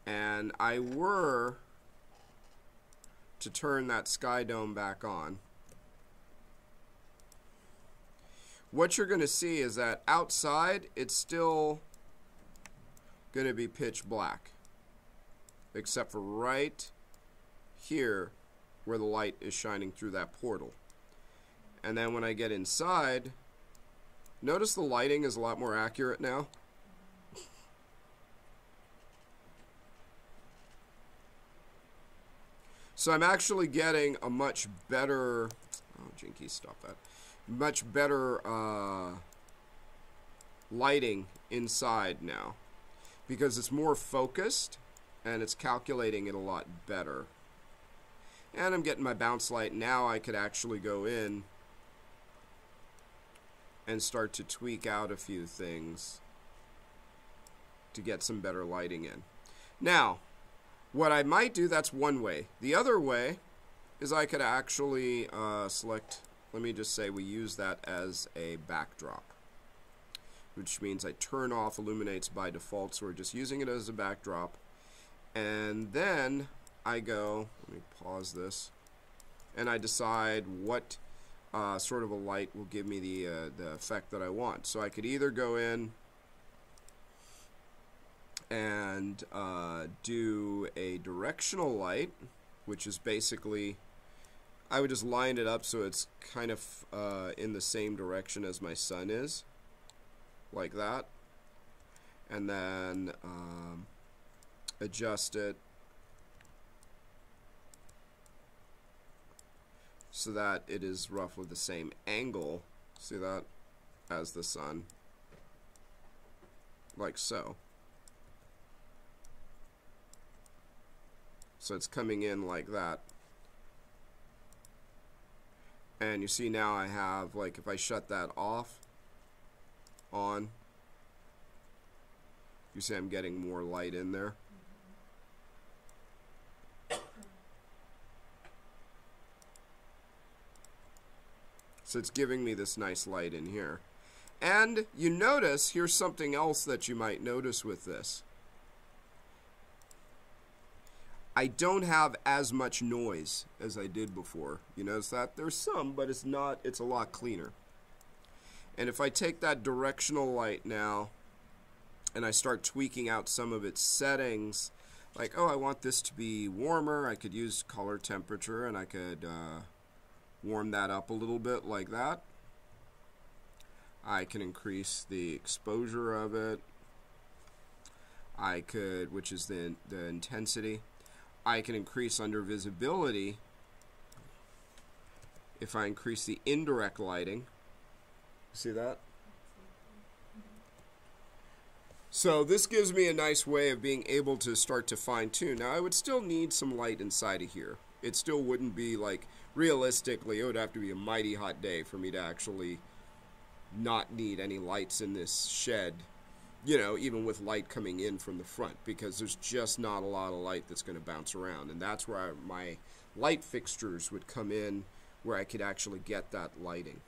and I were to turn that sky dome back on, what you're going to see is that outside it's still going to be pitch black, except for right here where the light is shining through that portal. And then when I get inside, notice the lighting is a lot more accurate now. So I'm actually getting a much better, oh Jinky, stop that, much better lighting inside now, because it's more focused and it's calculating it a lot better. And I'm getting my bounce light. Now I could actually go in and start to tweak out a few things to get some better lighting in. Now, what I might do, that's one way. The other way is I could actually select, let me just say we use that as a backdrop, which means I turn off illuminates by default, so we're just using it as a backdrop. And then I go, let me pause this, and I decide what sort of a light will give me the effect that I want. So I could either go in and do a directional light, which is basically, I would just line it up so it's kind of in the same direction as my sun is, like that, and then adjust it so that it is roughly the same angle, see that, as the sun, like so. So it's coming in like that. And you see now I have, like, if I shut that off, on, you see I'm getting more light in there. So it's giving me this nice light in here. And you notice, here's something else that you might notice with this. I don't have as much noise as I did before. You notice that? There's some, but it's not, it's a lot cleaner. And if I take that directional light now and I start tweaking out some of its settings, like, oh, I want this to be warmer, I could use color temperature and I could warm that up a little bit like that. I can increase the exposure of it. I could, which is the intensity. I can increase under visibility if I increase the indirect lighting. See that? So this gives me a nice way of being able to start to fine tune. Now I would still need some light inside of here. It still wouldn't be like, realistically, it would have to be a mighty hot day for me to actually not need any lights in this shed, you know, even with light coming in from the front, because there's just not a lot of light that's going to bounce around. And that's where my light fixtures would come in, where I could actually get that lighting.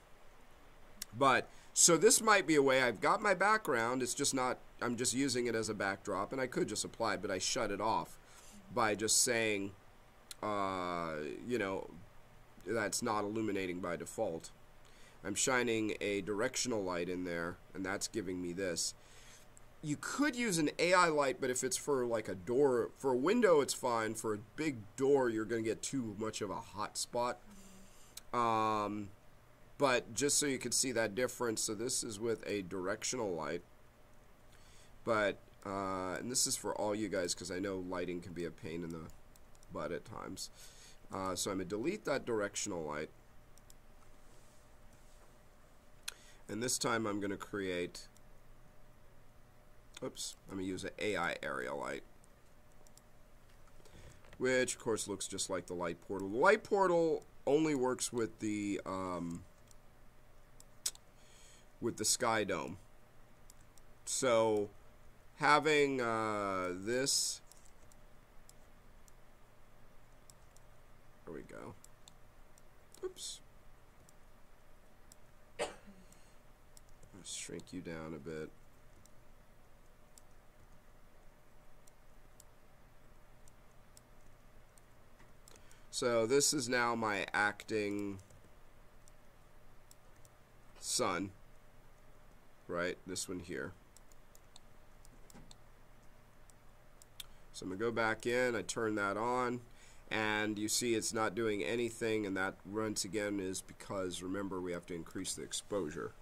But, so this might be a way, I've got my background, it's just not, I'm just using it as a backdrop, and I could just apply it, but I shut it off by just saying, you know, that's not illuminating by default. I'm shining a directional light in there, and that's giving me this. you could use an AI light, but if it's for like a door, for a window, it's fine. For a big door, you're going to get too much of a hot spot. But just so you can see that difference, so this is with a directional light. But, and this is for all you guys, because I know lighting can be a pain in the butt at times. So I'm going to delete that directional light. And this time I'm going to create, oops, I'm going to use an AI area light, which of course looks just like the light portal. The light portal only works with the sky dome. So having this, there we go. Oops. Let's shrink you down a bit. So this is now my acting sun, right? This one here. So I'm going to go back in, I turn that on, and you see it's not doing anything, and that once again is because, remember, we have to increase the exposure.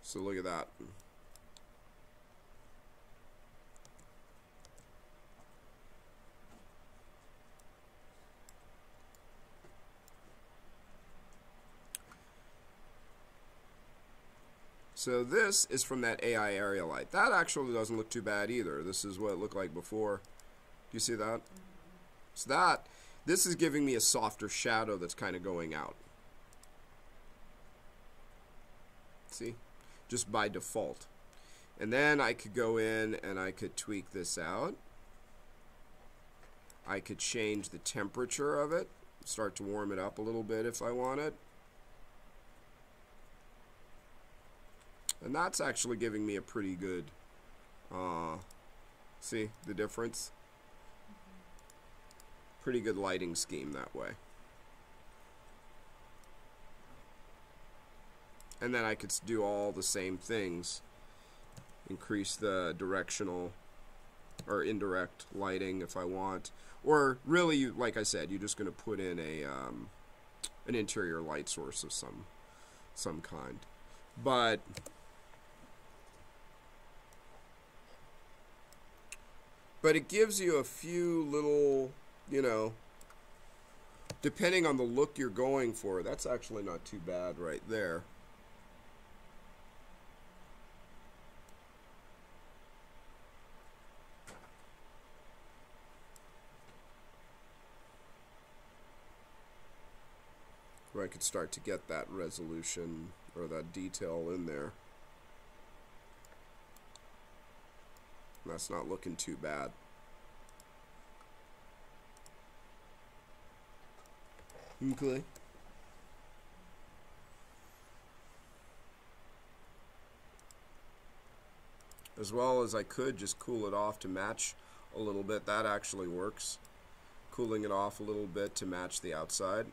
So look at that. So this is from that AI area light. That actually doesn't look too bad either. This is what it looked like before. Do you see that? So this is giving me a softer shadow that's kind of going out. See? Just by default. And then I could go in and I could tweak this out. I could change the temperature of it, start to warm it up a little bit if I wanted. And that's actually giving me a pretty good, see the difference? Pretty good lighting scheme that way. And then I could do all the same things. Increase the directional or indirect lighting if I want. Or really, like I said, you're just going to put in an interior light source of some kind. But it gives you a few little, you know, depending on the look you're going for. That's actually not too bad right there. Where I could start to get that resolution or that detail in there. That's not looking too bad. Okay. As well as I could just cool it off to match a little bit. That actually works. Cooling it off a little bit to match the outside.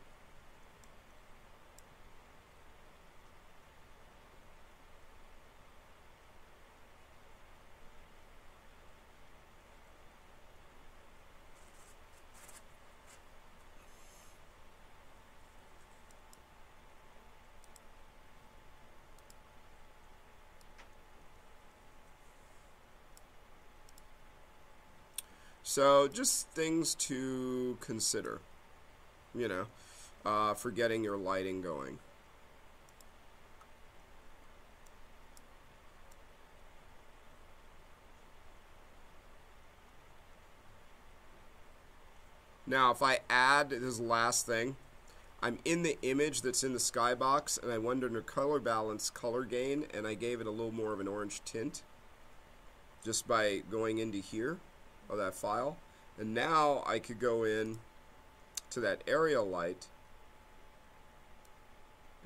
So just things to consider, you know, for getting your lighting going. Now, if I add this last thing, I'm in the image that's in the skybox, and I went under color balance, color gain, and I gave it a little more of an orange tint just by going into here. Of that file, and now I could go in to that area light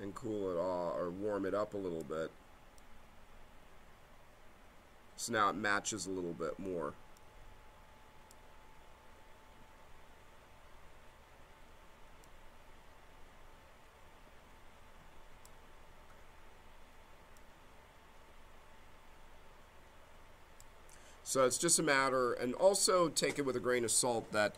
and cool it off or warm it up a little bit. So now it matches a little bit more. So it's just a matter, and also take it with a grain of salt that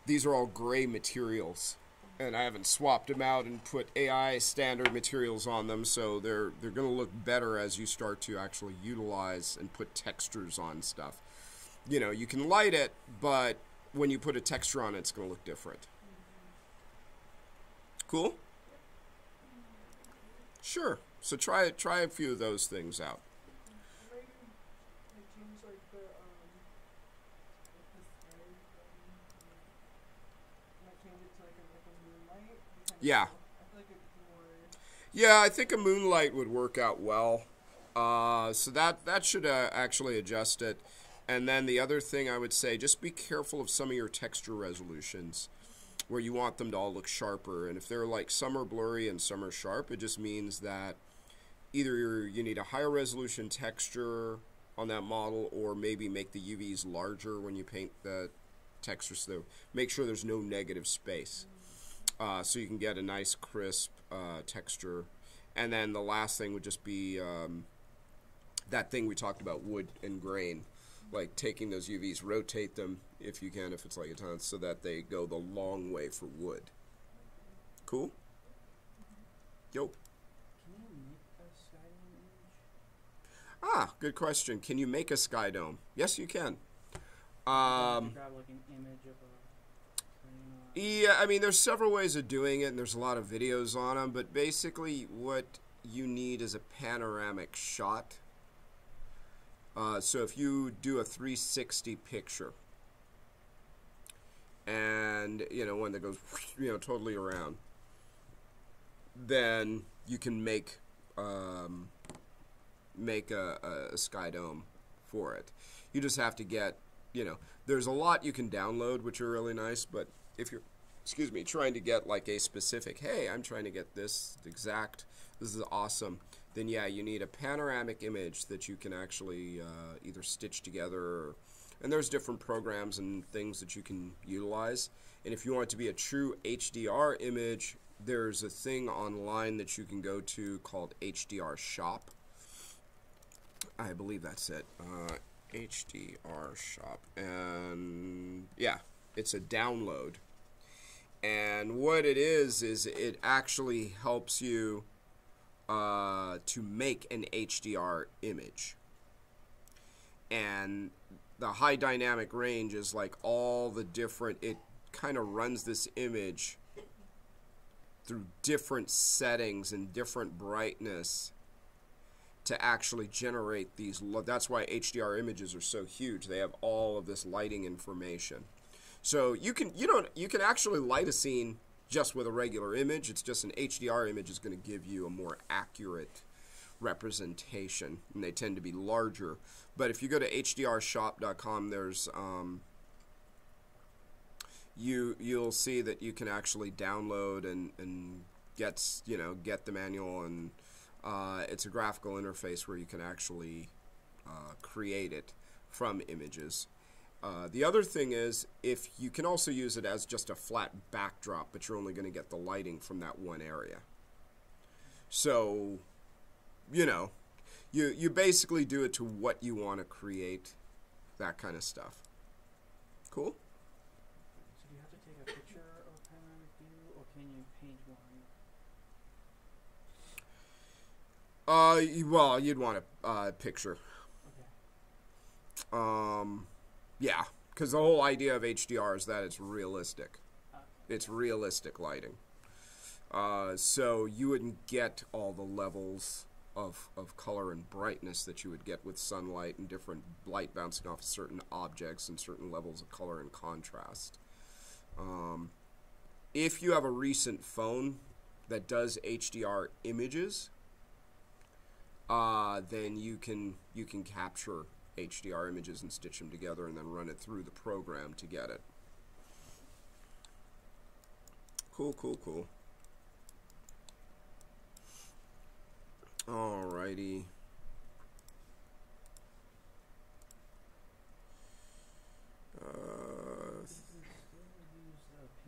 these are all gray materials, and I haven't swapped them out and put AI standard materials on them, so they're going to look better as you start to actually utilize and put textures on stuff. You know, you can light it, but when you put a texture on it, it's going to look different. Cool? Sure. So try a few of those things out. Yeah. Yeah, I think a moonlight would work out well. So that should actually adjust it. And then the other thing I would say, just be careful of some of your texture resolutions where you want them to all look sharper. And if they're like some are blurry and some are sharp, it just means that either you need a higher resolution texture on that model, or maybe make the UVs larger when you paint the texture, so make sure there's no negative space. So you can get a nice crisp texture. And then the last thing would just be that thing we talked about, wood and grain. Like taking those UVs, rotate them if you can, if it's like a ton, so that they go the long way for wood. Cool? Yo. Can you make a sky dome image? Ah, good question. Can you make a sky dome? Yes, you can. Grab like an image of a plane, Yeah, I mean, there's several ways of doing it, and there's a lot of videos on them, but basically what you need is a panoramic shot. So if you do a 360 picture, and, you know, one that goes, you know, totally around, then you can make a sky dome for it. You just have to get, you know, there's a lot you can download, which are really nice, but if you're, excuse me, trying to get like a specific, hey, I'm trying to get this exact, this is awesome, then yeah, you need a panoramic image that you can actually either stitch together, and there's different programs and things that you can utilize. And if you want it to be a true HDR image, there's a thing online that you can go to called HDR Shop. I believe that's it. HDR Shop. And yeah, it's a download. And what it is it actually helps you to make an HDR image. And the high dynamic range is like all the different, it kind of runs this image through different settings and different brightness to actually generate these. That's why HDR images are so huge. They have all of this lighting information. So you can actually light a scene just with a regular image. It's just an HDR image is going to give you a more accurate representation, and they tend to be larger. But if you go to hdrshop.com, there's you'll see that you can actually download and get the manual, and it's a graphical interface where you can actually create it from images. The other thing is, if you can also use it as just a flat backdrop, but you're only going to get the lighting from that one area. So, you know, you basically do it to what you want to create, that kind of stuff. Cool? So do you have to take a picture of a panoramic view, or can you paint one? Well, you'd want a picture. Okay. Yeah, because the whole idea of HDR is that it's realistic. It's realistic lighting. So you wouldn't get all the levels of color and brightness that you would get with sunlight and different light bouncing off certain objects and certain levels of color and contrast. If you have a recent phone that does HDR images, then you can capture HDR images and stitch them together and then run it through the program to get it. Cool, cool, cool. Alrighty.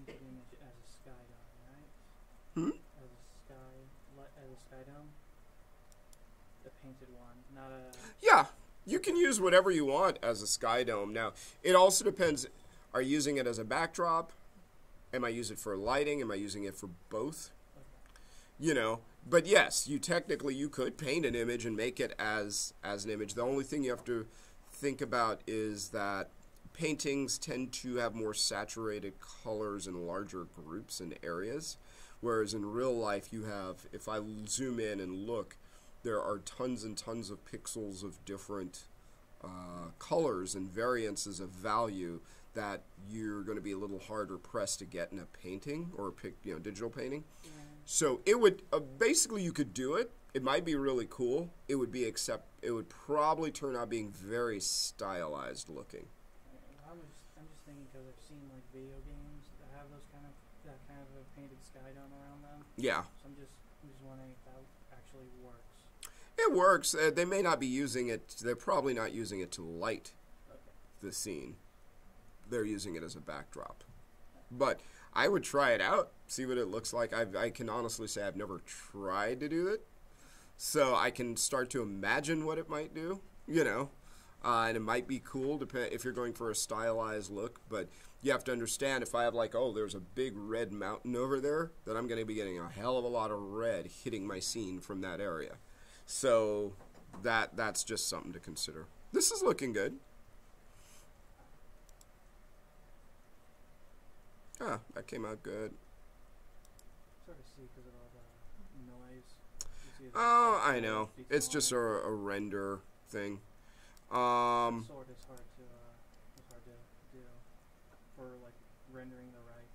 Painted image as a sky dome, right? Hmm? As a sky dome. The painted one, not a. Yeah, You can use whatever you want as a sky dome. Now, it also depends. Are you using it as a backdrop? Am I using it for lighting? Am I using it for both? You know, but yes, you could paint an image and make it as an image. The only thing you have to think about is that paintings tend to have more saturated colors in larger groups and areas, whereas in real life you have, if I zoom in and look, there are tons and tons of pixels of different colors and variances of value that you're going to be a little harder pressed to get in a painting or a digital painting. Yeah. So it would basically, you could do it. It might be really cool. It would probably turn out being very stylized looking. I'm just thinking because I've seen like video games that have that kind of a painted sky dome around them. Yeah. So I'm just wondering if that actually works. It works. They may not be using it. They're probably not using it to light the scene. They're using it as a backdrop. But I would try it out, see what it looks like. I can honestly say I've never tried to do it, so I can start to imagine what it might do, you know. And it might be cool if you're going for a stylized look, but you have to understand, if I have like, oh, there's a big red mountain over there, then I'm going to be getting a hell of a lot of red hitting my scene from that area. So that's just something to consider. This is looking good. Ah, that came out good. It's hard to see because of all the noise. Oh, I know. It's just a render thing. Sort is hard to do for like rendering the right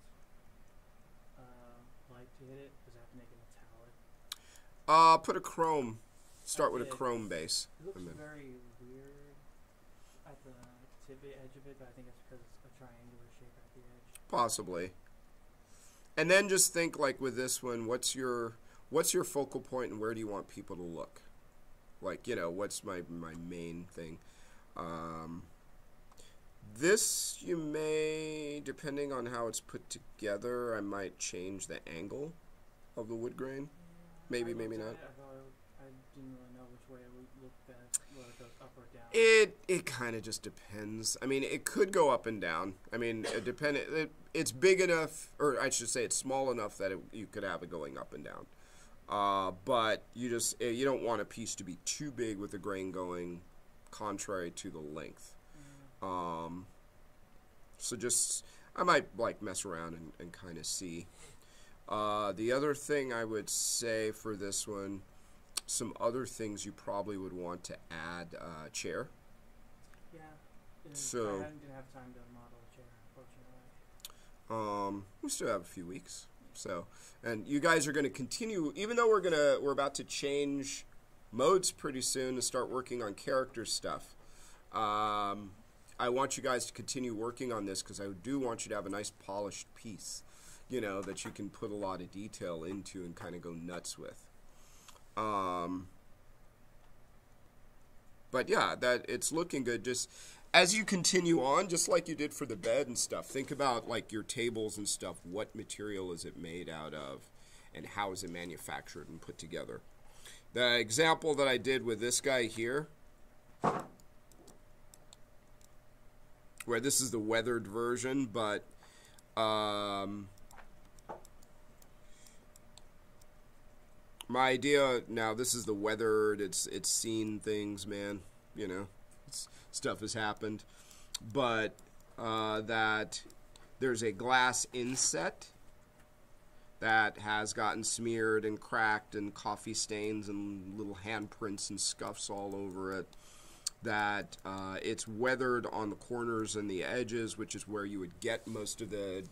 light to hit it. Does it have to make it metallic? Put a chrome. Start with a chrome base. It looks very weird at the edge of it, but I think it's because it's a triangular shape at the edge. Possibly. And then just think, like with this one, what's your focal point and where do you want people to look? Like, you know, what's my main thing? This you may, depending on how it's put together, I might change the angle of the wood grain. Maybe, maybe not. I didn't really know which way it would look best, whether it goes up or down. It kind of just depends. I mean, it could go up and down. I mean, it's big enough, or I should say it's small enough that you could have it going up and down. But you don't want a piece to be too big with the grain going contrary to the length. So just, I might like mess around and kind of see. The other thing I would say for this one, some other things you probably would want to add, chair. Yeah. So I didn't have time to model a chair, unfortunately. We still have a few weeks. So, and you guys are going to continue, even though we're about to change modes pretty soon to start working on character stuff. I want you guys to continue working on this because I do want you to have a nice polished piece, you know, that you can put a lot of detail into and kind of go nuts with. But yeah, that it's looking good. Just as you continue on, just like you did for the bed and stuff, think about like your tables and stuff. What material is it made out of, and how is it manufactured and put together? The example that I did with this guy here, where this is the weathered version, but my idea now, this is the weathered, it's seen things, man, you know, stuff has happened, but that there's a glass inset that has gotten smeared and cracked and coffee stains and little handprints and scuffs all over it, that it's weathered on the corners and the edges, which is where you would get most of the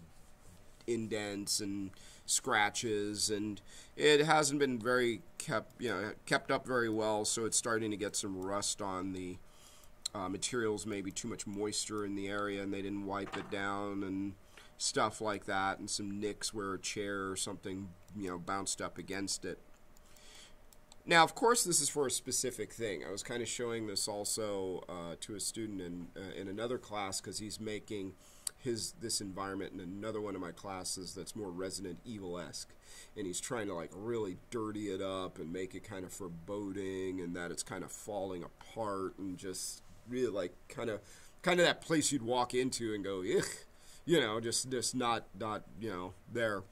indents and scratches, and it hasn't been very kept up very well, so it's starting to get some rust on the materials, maybe too much moisture in the area and they didn't wipe it down and stuff like that, and some nicks where a chair or something, you know, bounced up against it. Now, of course, this is for a specific thing. I was kind of showing this also to a student in another class because he's making this environment in another one of my classes that's more Resident Evil-esque, and he's trying to like really dirty it up and make it kind of foreboding, and that it's kind of falling apart, and just really like kind of that place you'd walk into and go, ugh, you know, just not you know, there.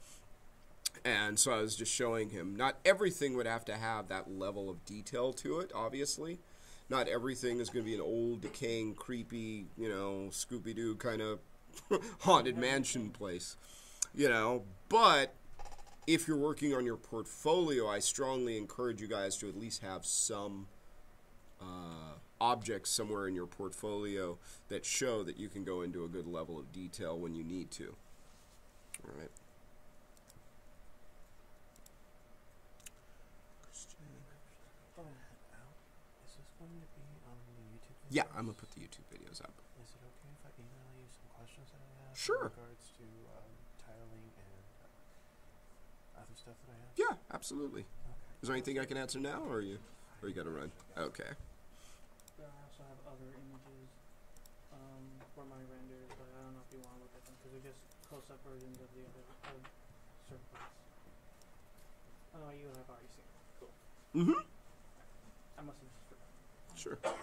And so I was just showing him, not everything would have to have that level of detail to it, obviously. Not everything is going to be an old, decaying, creepy, you know, Scooby-Doo kind of haunted mansion place, you know. But if you're working on your portfolio, I strongly encourage you guys to at least have some objects somewhere in your portfolio that show that you can go into a good level of detail when you need to. All right. Yeah, I'm going to put the YouTube videos up. Is it okay if I email you some questions that I have Sure. in regards to tiling and other stuff that I have? Yeah, absolutely. Okay. Is there anything I can answer now, or you got to run? Okay. I also have other images for my renders, but I don't know if you want to look at them because they're just close-up versions of the other surface. Oh, you have already seen them. Cool. Mm-hmm. I must have just forgotten. Sure. We'll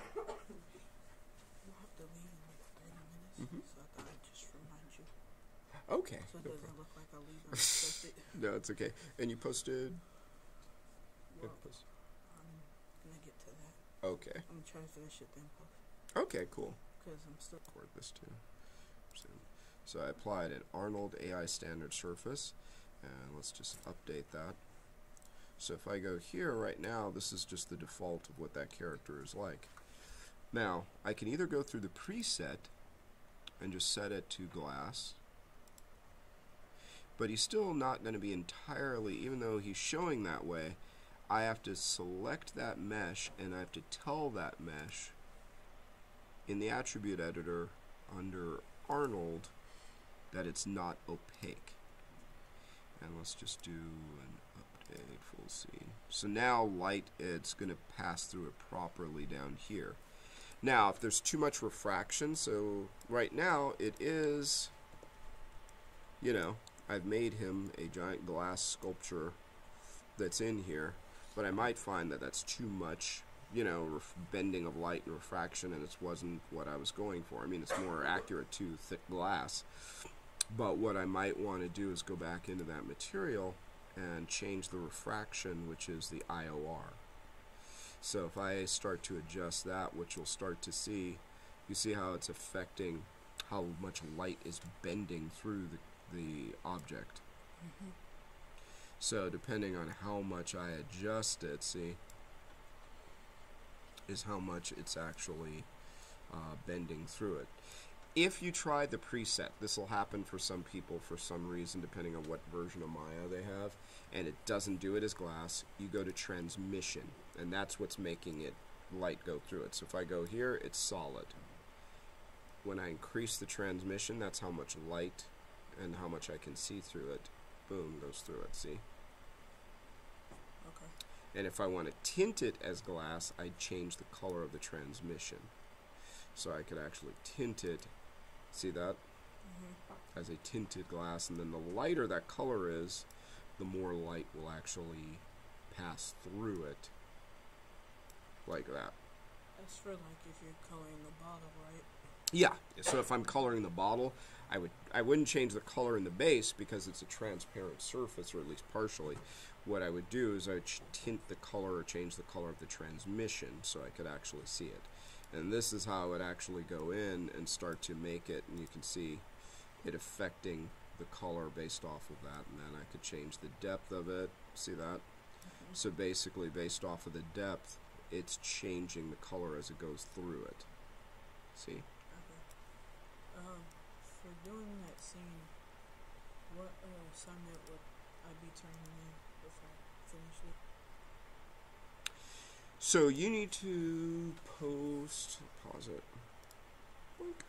have to leave in like 30 minutes, so I thought I'd just remind you. Okay. So it No doesn't problem. look like I leave unexpected. No, it's okay. And you posted? Well, I'm gonna get to that. Okay. I'm gonna try to finish it then post. Okay, cool. Because I'm still. Record this too. So I applied an Arnold AI standard surface, and let's just update that. So if I go here right now, this is just the default of what that character is like. Now, I can either go through the preset and just set it to glass, but he's still not going to be entirely, even though he's showing that way, I have to select that mesh, and I have to tell that mesh in the attribute editor under Arnold that it's not opaque. And let's just do an update full scene. So now light, it's going to pass through it properly down here. Now, if there's too much refraction, so right now it is, you know, I've made him a giant glass sculpture that's in here, but I might find that that's too much, you know, bending of light and refraction, and it wasn't what I was going for. I mean, it's more accurate to thick glass, but what I might want to do is go back into that material and change the refraction, which is the IOR. So if I start to adjust that, which you'll start to see, you see how it's affecting how much light is bending through the object. Mm-hmm. So depending on how much I adjust it, see, is how much it's actually bending through it. If you try the preset, this will happen for some people for some reason, depending on what version of Maya they have, and it doesn't do it as glass, you go to transmission, and that's what's making it light go through it. So if I go here, it's solid. When I increase the transmission, that's how much light and how much I can see through it. Boom, goes through it, see? Okay. And if I want to tint it as glass, I'd change the color of the transmission. So I could actually tint it, see that? Mm-hmm. As a tinted glass, and then the lighter that color is, the more light will actually pass through it, like that. That's for like if you're coloring the bottle, right? Yeah, so if I'm coloring the bottle, I wouldn't change the color in the base because it's a transparent surface, or at least partially. What I would do is I would tint the color or change the color of the transmission so I could actually see it. And this is how I would actually go in and start to make it, and you can see it affecting the color based off of that, and then I could change the depth of it, see that? Mm-hmm. So basically based off of the depth, it's changing the color as it goes through it. See? Okay. For doing that scene, what assignment would I be turning in if I finish it? So you need to post, pause it. Boink.